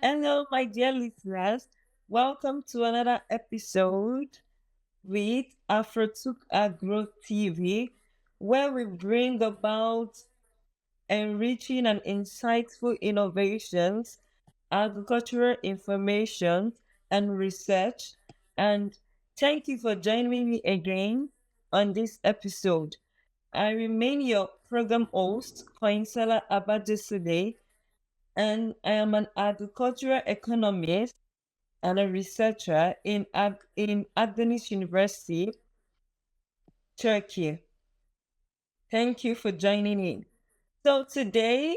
Hello, my dear listeners. Welcome to another episode with Afrotuk Agro TV, where we bring about enriching and insightful innovations, agricultural information, and research. And thank you for joining me again on this episode. I remain your program host, Kayinsola Abajesude, and I am an agricultural economist and a researcher in Agdeniz University, Turkey. Thank you for joining in. So today,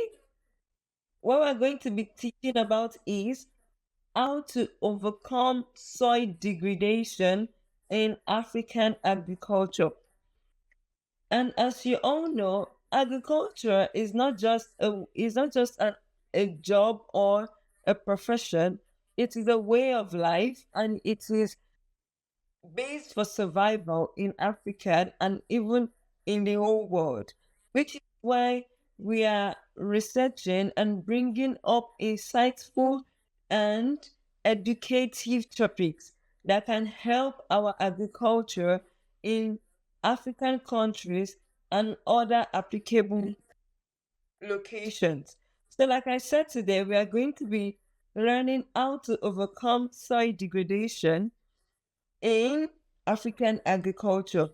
what we're going to be teaching about is how to overcome soil degradation in African agriculture. And as you all know, agriculture is not just a job or a profession. It is a way of life, and it is based for survival in Africa and even in the whole world, which is why we are researching and bringing up insightful and educative topics that can help our agriculture in African countries and other applicable locations. So, like I said today, we are going to be learning how to overcome soil degradation in African agriculture.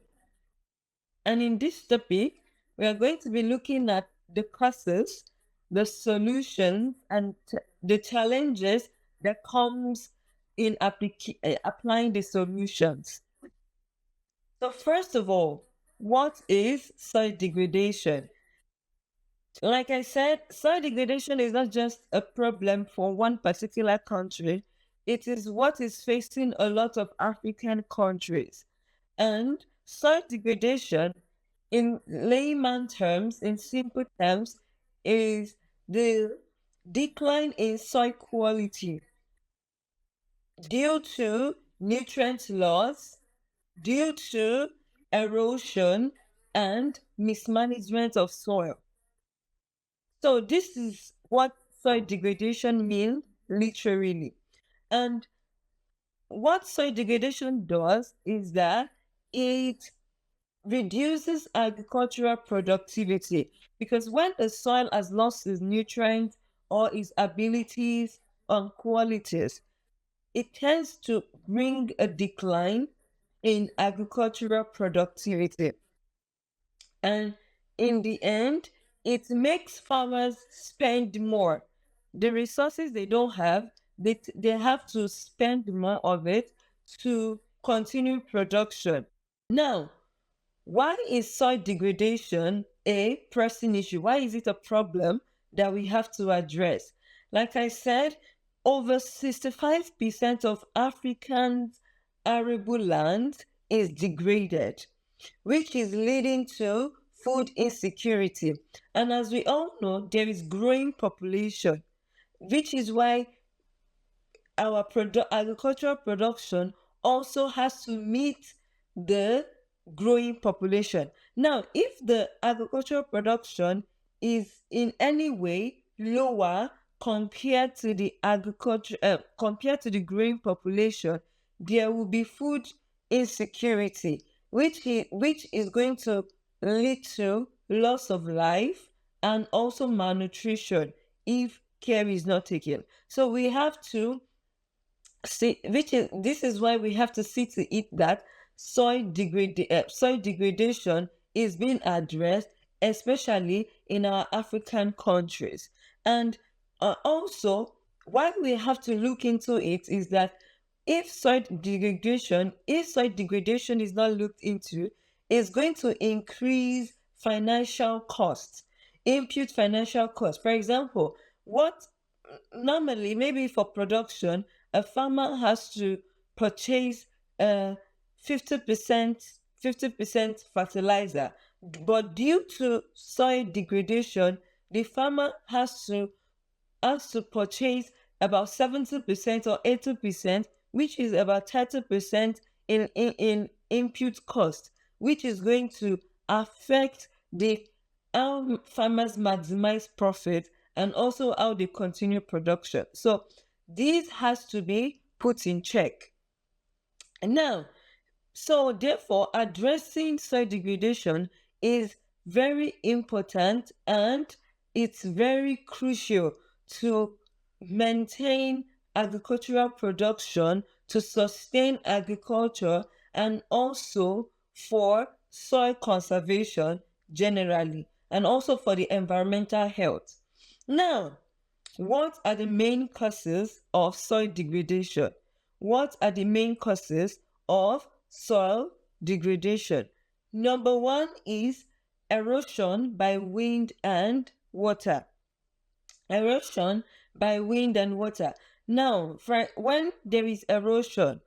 And in this topic, we are going to be looking at the causes, the solutions, and the challenges that comes in applying the solutions. So first of all, what is soil degradation? Like I said, soil degradation is not just a problem for one particular country. It is what is facing a lot of African countries. And soil degradation, in layman terms, in simple terms, is the decline in soil quality due to nutrient loss, due to erosion, and mismanagement of soil. So this is what soil degradation means literally. And what soil degradation does is that it reduces agricultural productivity, because when a soil has lost its nutrients or its abilities or qualities, it tends to bring a decline in agricultural productivity. And in the end, it makes farmers spend more. The resources they don't have, they have to spend more of it to continue production. Now, why is soil degradation a pressing issue? Why is it a problem that we have to address? Like I said, over 65% of Africans' arable land is degraded, which is leading to food insecurity. And as we all know, there is growing population, which is why our agricultural production also has to meet the growing population. Now, if the agricultural production is in any way lower compared to the growing population, there will be food insecurity, which is going to lead to loss of life and also malnutrition if care is not taken. So we have to see, which is this is why we have to see to it that soil degradation is being addressed, especially in our African countries. And also, why we have to look into it is that if soil degradation is not looked into, it's going to increase financial costs, input financial costs. For example, what normally maybe for production a farmer has to purchase uh 50% 50% fertilizer, but due to soil degradation the farmer has to purchase about 70% or 80%, which is about 30% in input cost, which is going to affect the how farmers maximize profit and also how they continue production. So This has to be put in check. Now, so therefore, addressing soil degradation is very important, and it's very crucial to maintain agricultural production, to sustain agriculture, and also for soil conservation generally, and also for the environmental health. Now, what are the main causes of soil degradation? What are the main causes of soil degradation? Number one is erosion by wind and water. Erosion by wind and water. Now, when there is erosion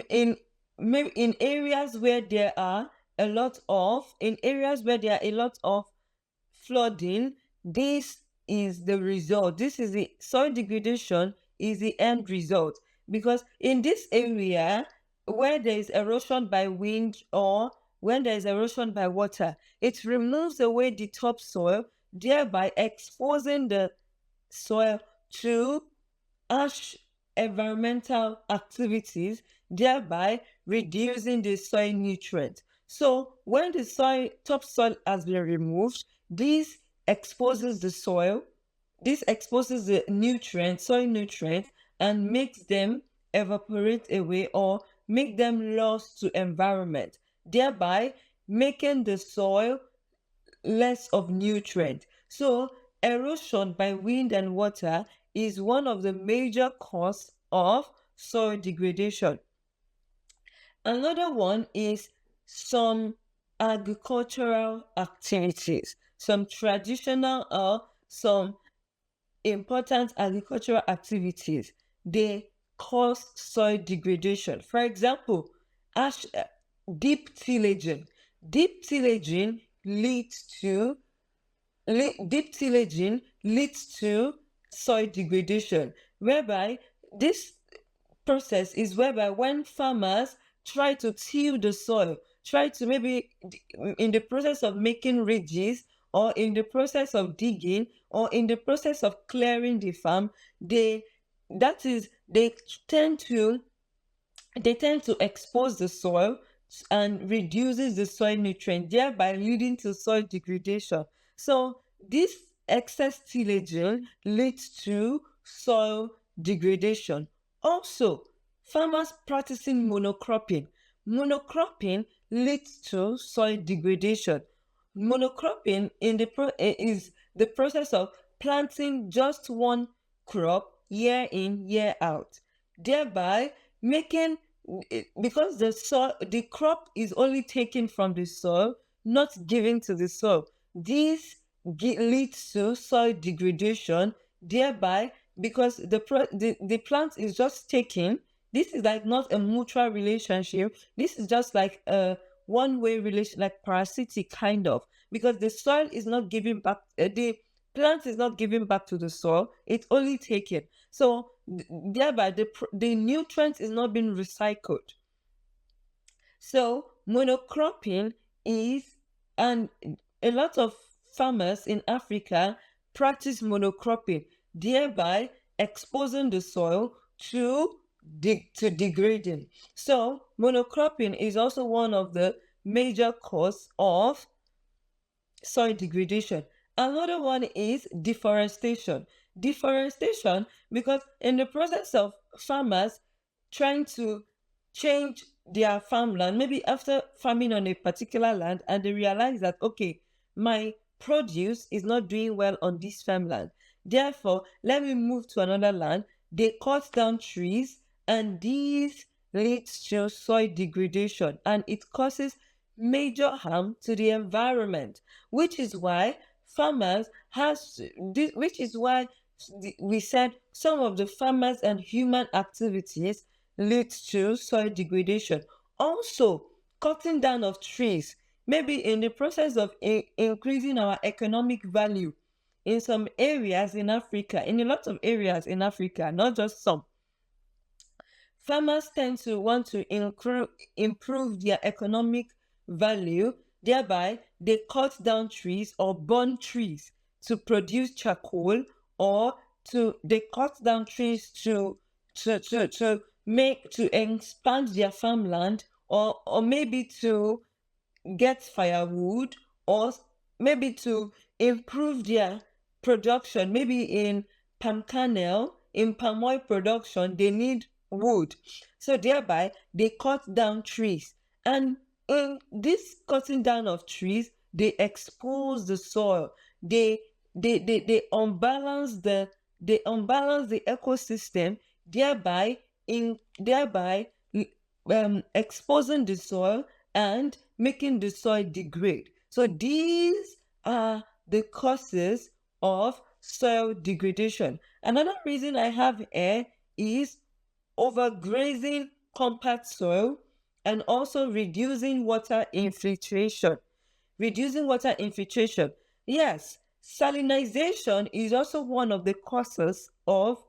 in in areas where there are a lot of flooding, this is the result. This is the soil degradation is the end result, because in this area where there is erosion by wind or when there is erosion by water, it removes away the topsoil, thereby exposing the soil to harsh environmental activities, thereby reducing the soil nutrient. So when the topsoil has been removed, this exposes the soil, this exposes the soil nutrients, and makes them evaporate away or make them lost to environment, thereby making the soil less of nutrient. So erosion by wind and water is one of the major causes of soil degradation. Another one is some agricultural activities, some traditional or some important agricultural activities. They cause soil degradation. For example, ash, deep tillaging. Deep tillaging leads to deep tillaging leads to soil degradation, whereby this process is whereby when farmers try to till the soil, try to maybe in the process of making ridges or in the process of digging or in the process of clearing the farm, they that is they tend to expose the soil and reduces the soil nutrient, thereby leading to soil degradation. So this excess tillaging leads to soil degradation. Also, farmers practicing monocropping. Monocropping leads to soil degradation. Monocropping is the process of planting just one crop year in, year out, thereby making, because the crop is only taken from the soil, not given to the soil. This leads to soil degradation, thereby, because the plant is just taken. This is like not a mutual relationship. This is just like a one-way relation, like parasitic kind of, because the soil is not giving back, the plant is not giving back to the soil, it's only taken. So thereby the nutrients is not being recycled. So monocropping is, and a lot of farmers in Africa practice monocropping, thereby exposing the soil to degrading. So monocropping is also one of the major cause of soil degradation. Another one is deforestation. Deforestation, because in the process of farmers trying to change their farmland, maybe after farming on a particular land, and they realize that, okay, my produce is not doing well on this farmland, therefore let me move to another land. They cut down trees, and this leads to soil degradation, and it causes major harm to the environment, which is why farmers has this, which is why we said some of the farmers and human activities lead to soil degradation. Also, cutting down of trees, maybe in the process of increasing our economic value in some areas in Africa, in a lot of areas in Africa, not just some. Farmers tend to want to improve their economic value, thereby they cut down trees or burn trees to produce charcoal or they cut down trees to expand their farmland, or maybe to get firewood, or maybe to improve their production. Maybe in palm kernel, in palm oil production, they need wood. So thereby they cut down trees. And in this cutting down of trees, they expose the soil. They unbalance the ecosystem, thereby in thereby exposing the soil and making the soil degrade. So these are the causes of soil degradation. Another reason I have here is overgrazing compact soil, and also reducing water infiltration. Reducing water infiltration. Yes, salinization is also one of the causes of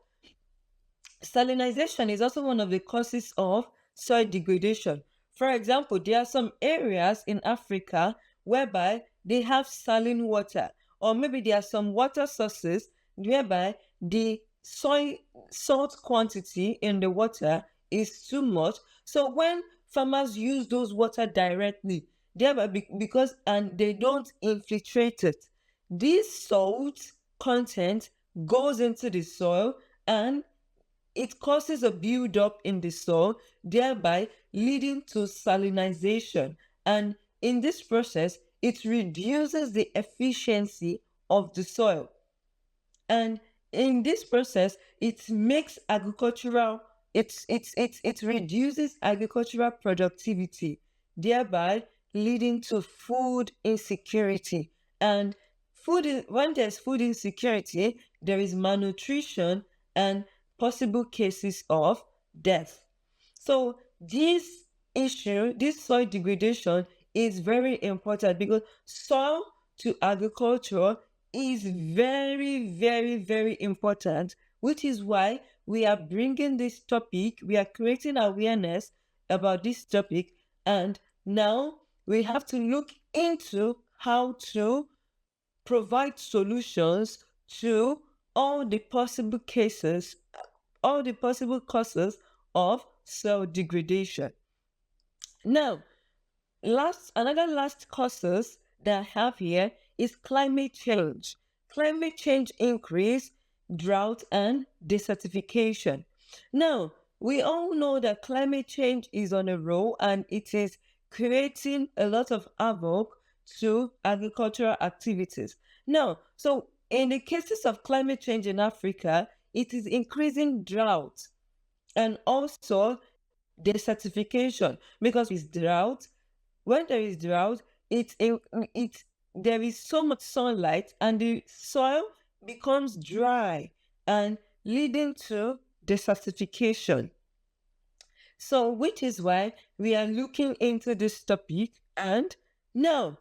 Salinization is also one of the causes of soil degradation. For example, there are some areas in Africa whereby they have saline water, or maybe there are some water sources whereby the soil salt quantity in the water is too much. So when farmers use those water directly, thereby because and they don't infiltrate it, this salt content goes into the soil, and it causes a buildup in the soil, thereby leading to salinization. And in this process, it reduces the efficiency of the soil. And in this process, it reduces agricultural productivity, thereby leading to food insecurity. And when there's food insecurity, there is malnutrition and possible cases of death. So this soil degradation is very important, because soil to agriculture is very, very, very important, which is why we are bringing this topic, we are creating awareness about this topic, and now we have to look into how to provide solutions to all the possible cases, all the possible causes of soil degradation. Now, another last causes that I have here is climate change. Climate change increase, drought, and desertification. Now, we all know that climate change is on a roll, and it is creating a lot of havoc to agricultural activities. Now, so in the cases of climate change in Africa, it is increasing drought and also desertification, because when there is drought, it there is so much sunlight, and the soil becomes dry, and leading to desertification. So, which is why we are looking into this topic. And now,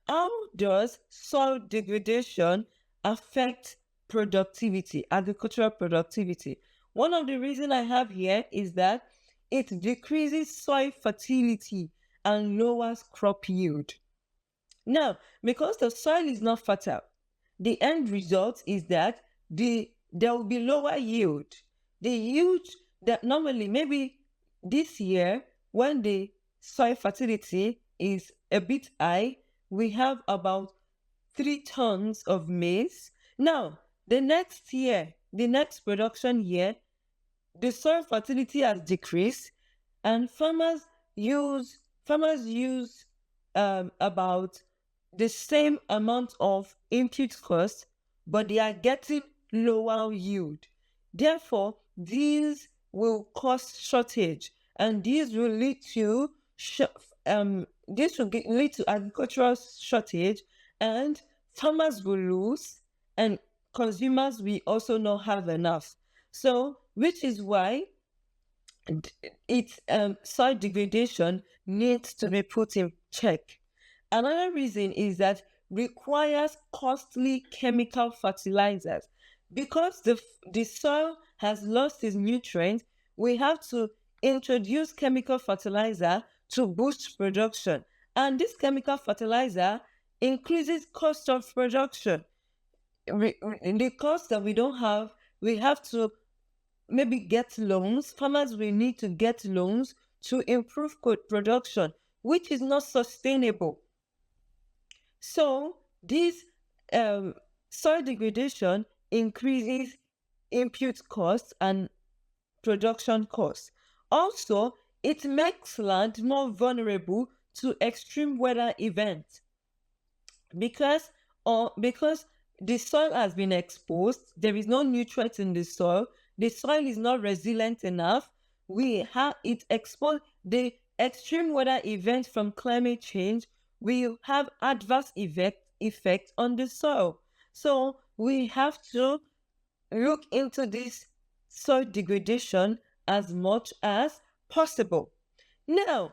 how does soil degradation affect productivity, agricultural productivity? One of the reasons I have here is that it decreases soil fertility and lowers crop yield. Now, because the soil is not fertile, the end result is that there will be lower yield. The yield that normally, maybe this year, when the soil fertility is a bit high, we have about 3 tons of maize. Now, the next production year, the soil fertility has decreased, and farmers use about the same amount of input cost, but they are getting lower yield. Therefore, these will cause shortage, and lead to agricultural shortage, and farmers will lose, and consumers will also not have enough. So, which is why soil degradation needs to be put in check. Another reason is that requires costly chemical fertilizers. Because the soil has lost its nutrients, we have to introduce chemical fertilizer to boost production. And this chemical fertilizer increases cost of production. The cost that we don't have we have to maybe get loans. Farmers will need to get loans to improve production, which is not sustainable. So this um, soil degradation increases input costs and production costs. Also, it makes land more vulnerable to extreme weather events because because the soil has been exposed, there is no nutrients in the soil is not resilient enough. We have it exposed. The extreme weather events from climate change will have adverse effect on the soil. So we have to look into this soil degradation as much as possible. Now,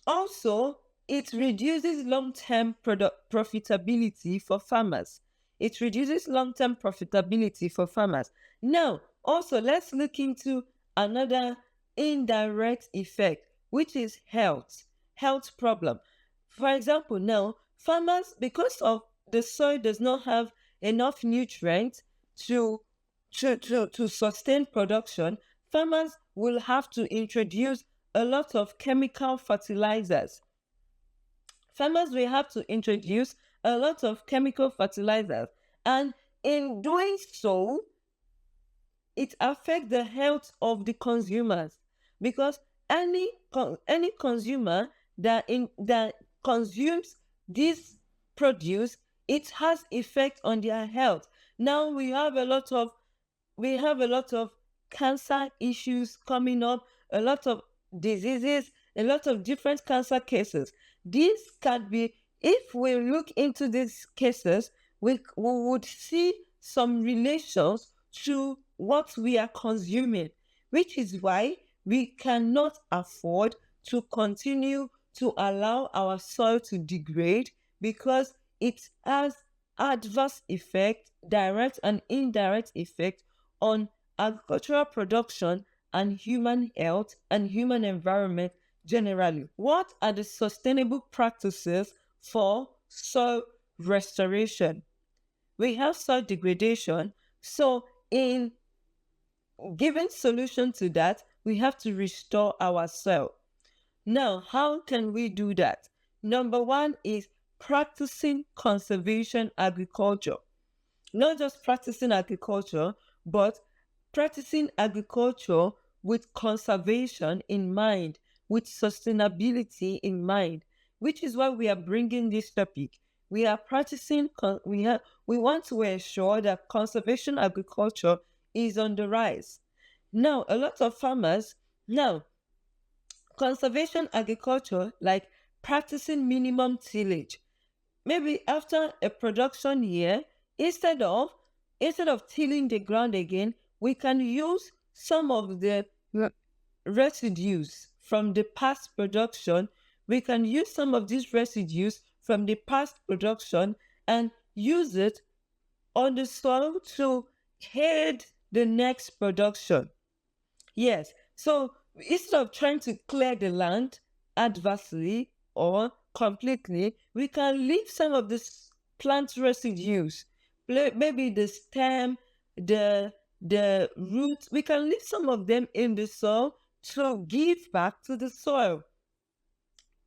also, it reduces long-term profitability for farmers. It reduces long-term profitability for farmers. Now, also, let's look into another indirect effect, which is health problem. For example, now, farmers, because of the soil does not have enough nutrients to, to sustain production, farmers will have to introduce a lot of chemical fertilizers. Farmers will have to introduce a lot of chemical fertilizers. And in doing so, it affects the health of the consumers because any consumer that consumes this produce, it has effect on their health. Now we have a lot of cancer issues coming up, a lot of diseases, a lot of different cancer cases. This can be, if we look into these cases, we would see some relations to what we are consuming, which is why we cannot afford to continue to allow our soil to degrade because it has adverse effect, direct and indirect effect on agricultural production and human health and human environment generally. What are the sustainable practices for soil restoration? We have soil degradation. So, in giving solution to that, we have to restore our soil. Now, how can we do that? Number one is practicing conservation agriculture. Not just practicing agriculture, but practicing agriculture with conservation in mind, with sustainability in mind, which is why we are bringing this topic. We are practicing, we want to ensure that conservation agriculture is on the rise. Now, a lot of farmers, now, conservation agriculture, like practicing minimum tillage, maybe after a production year, instead of tilling the ground again, we can use some of the residues from the past production. We can use some of these residues from the past production and use it on the soil to aid the next production. Yes. So instead of trying to clear the land adversely or completely, we can leave some of this plant residues, maybe the stem, the root. We can leave some of them in the soil to give back to the soil.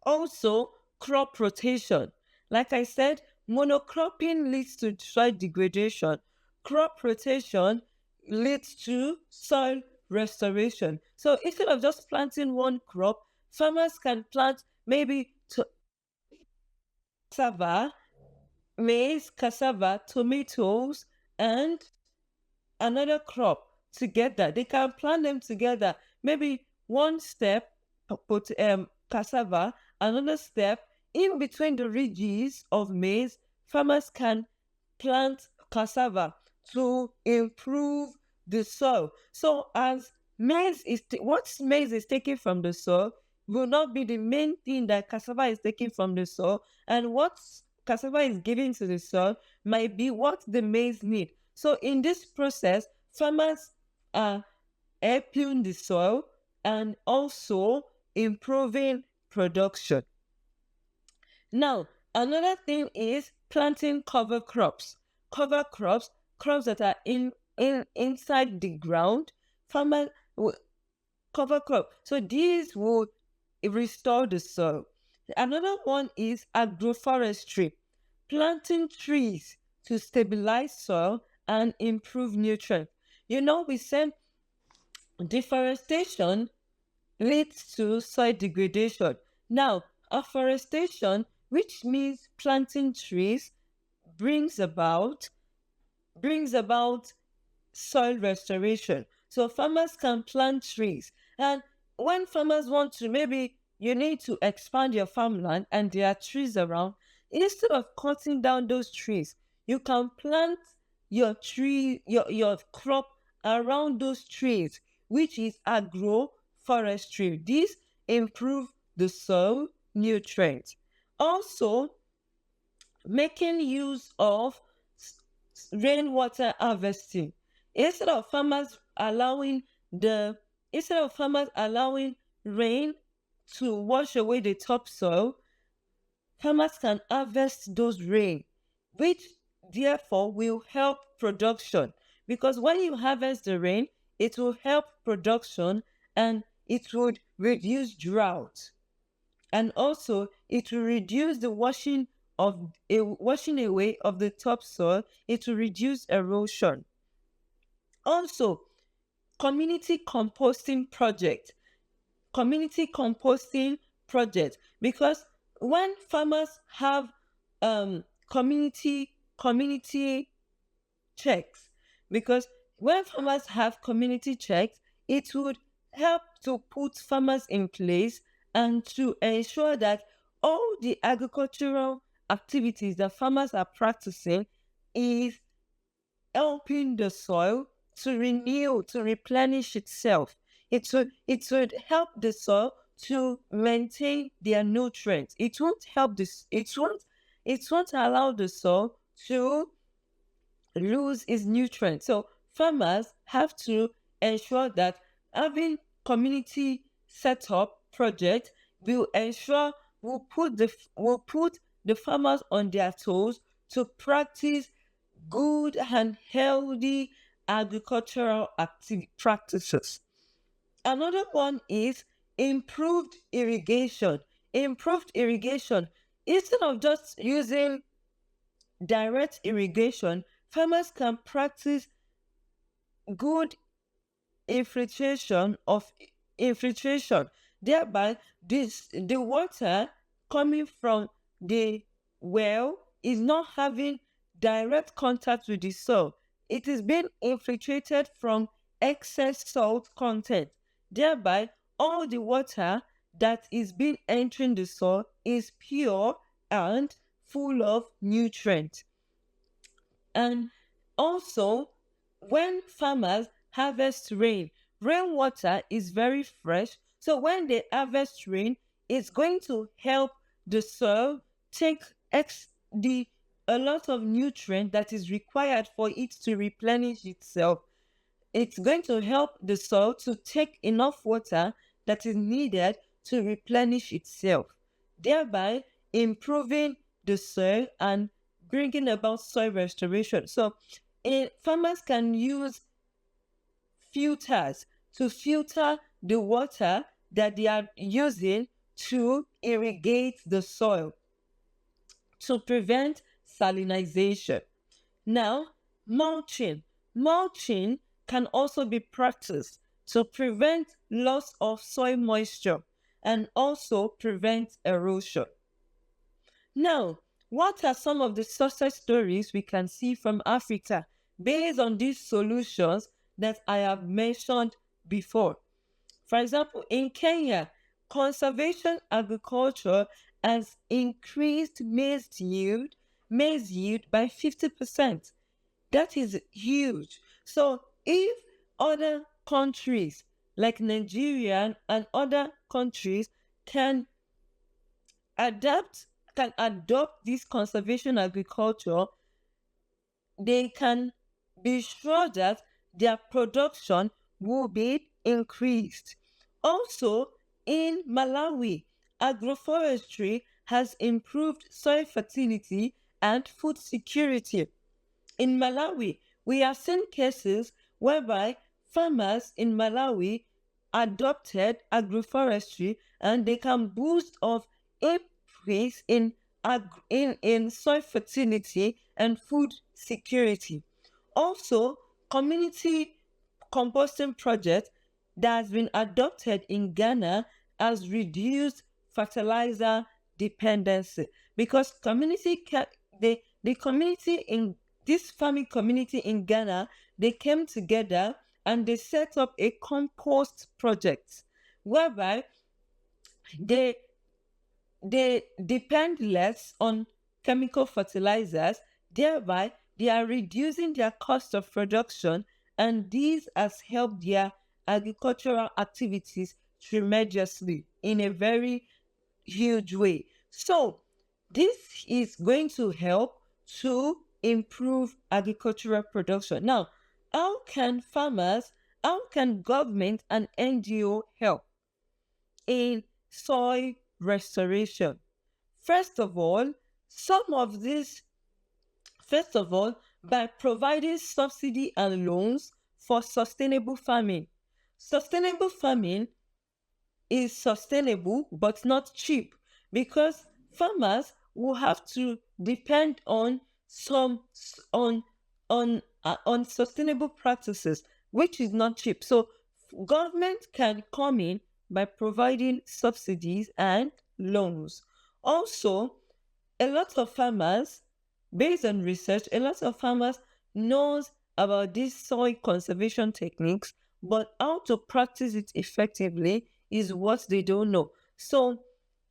Also, crop rotation. Like I said, monocropping leads to soil degradation. Crop rotation leads to soil restoration. So instead of just planting one crop, farmers can plant maybe cassava, maize, cassava, tomatoes, and another crop together. They can plant them together. Maybe one step put cassava, another step in between the ridges of maize. Farmers can plant cassava to improve the soil. So as what maize is taking from the soil will not be the main thing that cassava is taking from the soil, and what cassava is giving to the soil might be what the maize need. So in this process, farmers are helping the soil and also improving production. Now, another thing is planting cover crops. Cover crops, crops that are inside the ground. Farmers will cover crop. So these would restore the soil. Another one is agroforestry, planting trees to stabilize soil and improve nutrients. We said deforestation leads to soil degradation. Now, afforestation, which means planting trees, brings about brings about soil restoration. So farmers can plant trees. And when farmers want to, maybe you need to expand your farmland and there are trees around, instead of cutting down those trees, you can plant your crop around those trees, which is agroforestry. This improve the soil nutrients. Also, making use of rainwater harvesting. Instead of farmers allowing the instead of farmers allowing rain to wash away the topsoil, farmers can harvest those rain, which therefore will help production. Because when you harvest the rain, it will help production and it would reduce drought. And also it will reduce the washing away of the topsoil. It will reduce erosion. Also, community composting project community composting project, because when farmers have community checks, because when farmers have community checks, it would help to put farmers in place and to ensure that all the agricultural activities that farmers are practicing is helping the soil to renew, to replenish itself. It would help the soil to maintain their nutrients. It won't allow the soil to lose its nutrients. So farmers have to ensure that having community setup project will ensure will put the farmers on their toes to practice good and healthy agricultural practices. Another one is improved irrigation. Improved irrigation. Instead of just using direct irrigation, farmers can practice good infiltration, thereby the water coming from the well is not having direct contact with the soil. It is being infiltrated from excess salt content, thereby all the water that is being entering the soil is pure and full of nutrients. And also, when farmers harvest rainwater is very fresh. So when they harvest rain, it's going to help the soil take the a lot of nutrient that is required for it to replenish itself. It's going to help the soil to take enough water that is needed to replenish itself, thereby improving the soil and bringing about soil restoration. So, farmers can use filters to filter the water that they are using to irrigate the soil to prevent salinization. Now, mulching. Mulching can also be practiced to prevent loss of soil moisture and also prevent erosion. Now, what are some of the success stories we can see from Africa based on these solutions that I have mentioned before? For example, in Kenya, conservation agriculture has increased maize yield by 50%. That is huge. So if other countries like Nigeria and other countries can adapt, can adopt this conservation agriculture, they can be sure that their production will be increased. Also, in Malawi, agroforestry has improved soil fertility and food security. In Malawi, we have seen cases whereby farmers in Malawi adopted agroforestry and they can boost of increase in soil fertility and food security. Also, community composting project that has been adopted in Ghana has reduced fertilizer dependency because the community in this farming community in Ghana, they came together and they set up a compost project whereby they they depend less on chemical fertilizers, thereby they are reducing their cost of production, and this has helped their agricultural activities tremendously in a very huge way. So this is going to help to improve agricultural production. Now, how can farmers, how can government and NGO help in soil restoration? First of all, some of this, first of all, by providing subsidy and loans for sustainable farming. Sustainable farming is sustainable but not cheap because farmers will have to depend on some on sustainable practices, which is not cheap. So government can come in by providing subsidies and loans. Also, a lot of farmers, based on research, a lot of farmers knows about these soil conservation techniques, but how to practice it effectively is what they don't know. So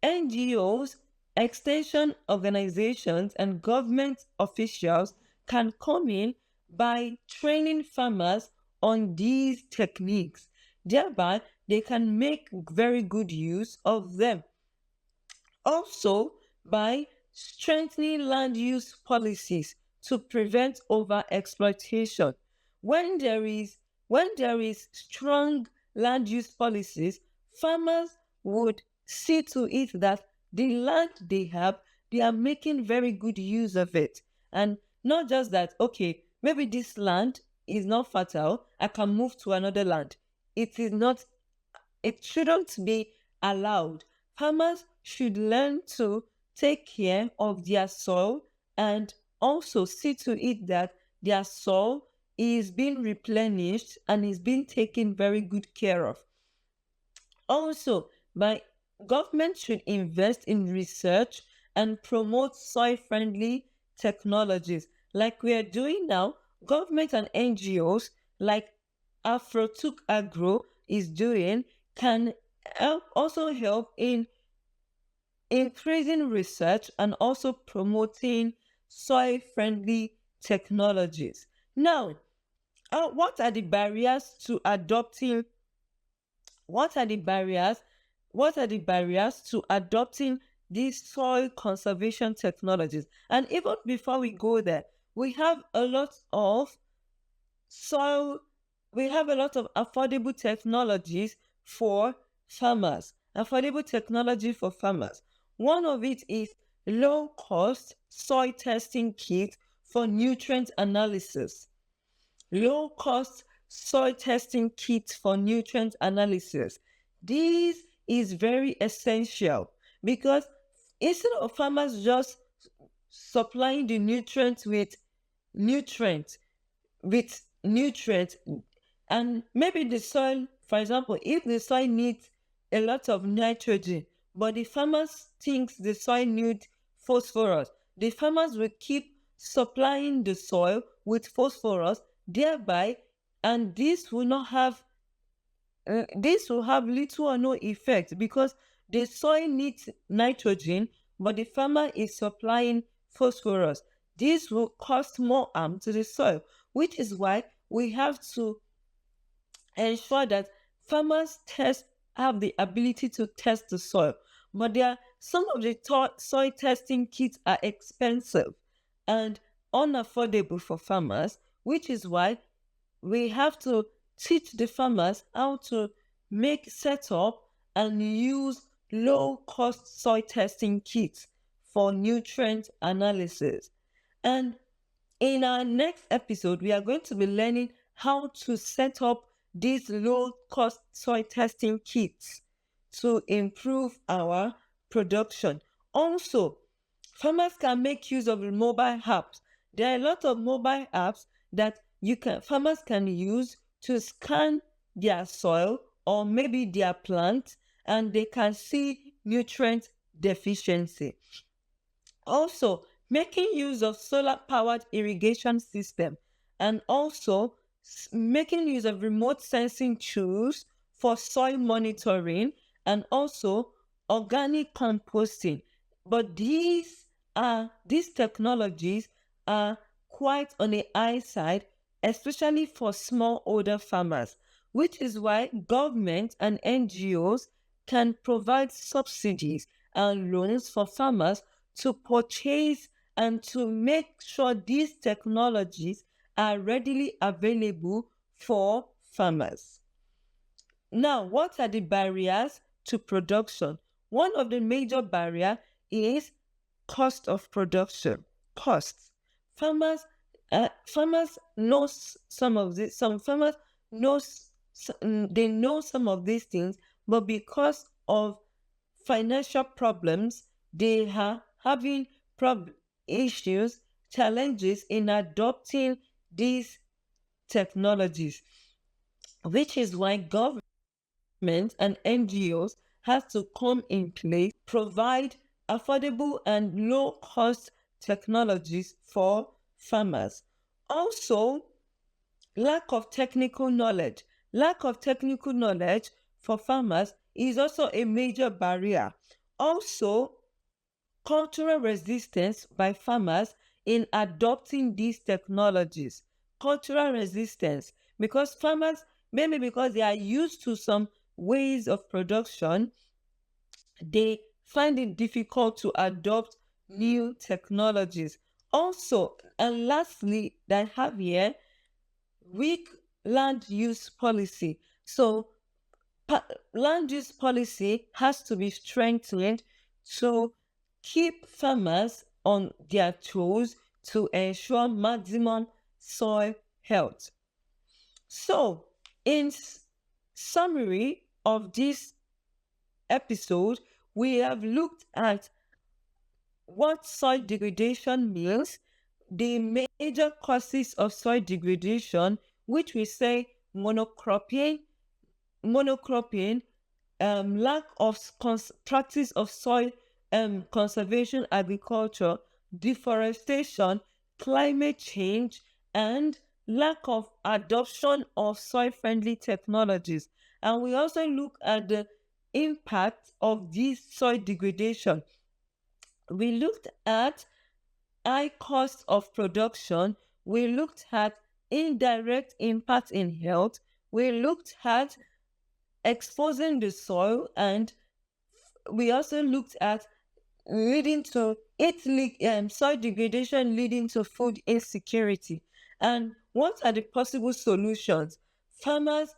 NGOs, extension organizations, and government officials can come in by training farmers on these techniques. Thereby, they can make very good use of them. Also, by strengthening land use policies to prevent over exploitation. When there is when there is strong land use policies, farmers would see to it that the land they have, they are making very good use of it. And not just that, okay, maybe this land is not fertile, I can move to another land. It is not, it shouldn't be allowed. Farmers should learn to take care of their soil and also see to it that their soil is being replenished and is being taken very good care of. Also, by government should invest in research and promote soil-friendly technologies like we are doing now. Government and NGOs like Afrotuk Agro is doing can also help in increasing research and also promoting soil-friendly technologies. Now, what are the barriers to adopting what are the barriers what are the barriers to adopting these soil conservation technologies? And even before we go there, we have a lot of soil we have a lot of affordable technologies for farmers. One of it is low cost soil testing kit for nutrient analysis. Low cost soil testing kits for nutrient analysis. This is very essential because instead of farmers just supplying the nutrients nutrients and maybe the soil, for example, if the soil needs a lot of nitrogen but the farmers thinks the soil needs phosphorus, the farmers will keep supplying the soil with phosphorus, thereby, and this will have little or no effect because the soil needs nitrogen but the farmer is supplying phosphorus. This will cause more harm to the soil, which is why we have to ensure that farmers test have the ability to test the soil. But there are some of the soil testing kits are expensive and unaffordable for farmers, which is why we have to teach the farmers how to set up and use low cost soil testing kits for nutrient analysis. And In our next episode, we are going to be learning how to set up these low-cost soil testing kits to improve our production. Also, farmers can make use of mobile apps. There are a lot of mobile apps that farmers can use to scan their soil or maybe their plant, and they can see nutrient deficiency. Also, making use of solar powered irrigation system, and also making use of remote sensing tools for soil monitoring, and also organic composting. But these technologies are quite on the high side, especially for smallholder farmers, which is why government and NGOs can provide subsidies and loans for farmers to purchase and to make sure these technologies are readily available for farmers. Now, what are the barriers to production? One of the major barriers is cost of production. Costs. Farmers, farmers know some of this. Some farmers they know some of these things, but because of financial problems, they are having issues, challenges in adopting these technologies, which is why government and NGOs have to come in place, provide affordable and low cost technologies for farmers. Also, lack of technical knowledge. Lack of technical knowledge for farmers is also a major barrier. Also, cultural resistance by farmers in adopting these technologies. Cultural resistance, because farmers, maybe because they are used to some ways of production, they find it difficult to adopt new technologies. Also, and lastly, that I have here, weak land use policy. So, land use policy has to be strengthened to keep farmers on their toes to ensure maximum soil health. So, in summary of this episode, we have looked at what soil degradation means, the major causes of soil degradation, which we say monocropping, lack of practice of soil conservation agriculture, deforestation, climate change, and lack of adoption of soil-friendly technologies. And we also look at the impact of this soil degradation. We looked at high cost of production. We looked at indirect impact in health. We looked at exposing the soil, and we also looked at leading to soil degradation leading to food insecurity. And what are the possible solutions? Farmers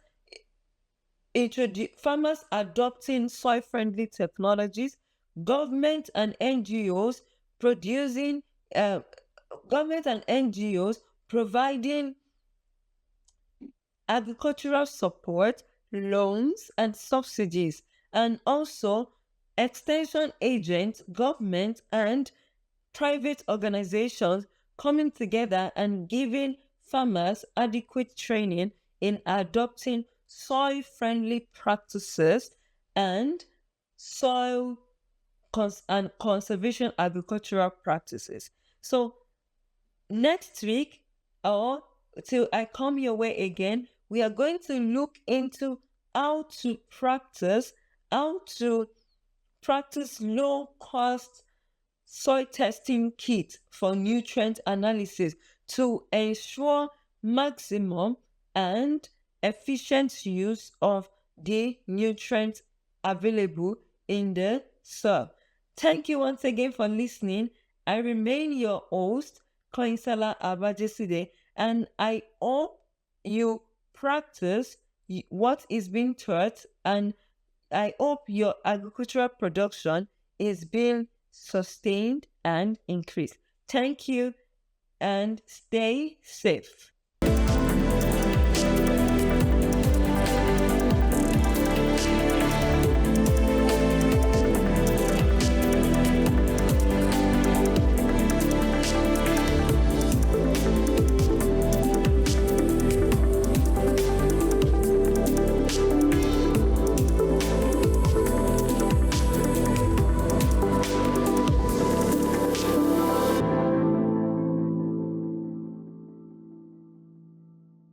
farmers adopting soil-friendly technologies, government and NGOs producing government and NGOs providing agricultural support, loans, and subsidies, and also extension agents, government, and private organizations coming together and giving farmers adequate training in adopting soil friendly practices and soil and conservation agricultural practices. So, next week, or till I come your way again, we are going to look into how to practice low cost soil testing kit for nutrient analysis to ensure maximum and efficient use of the nutrients available in the soil. Thank you once again for listening. I remain your host, Kayinsola Abajesude, and I hope you practice what is being taught, and I hope your agricultural production is being sustained and increased. Thank you. and stay safe.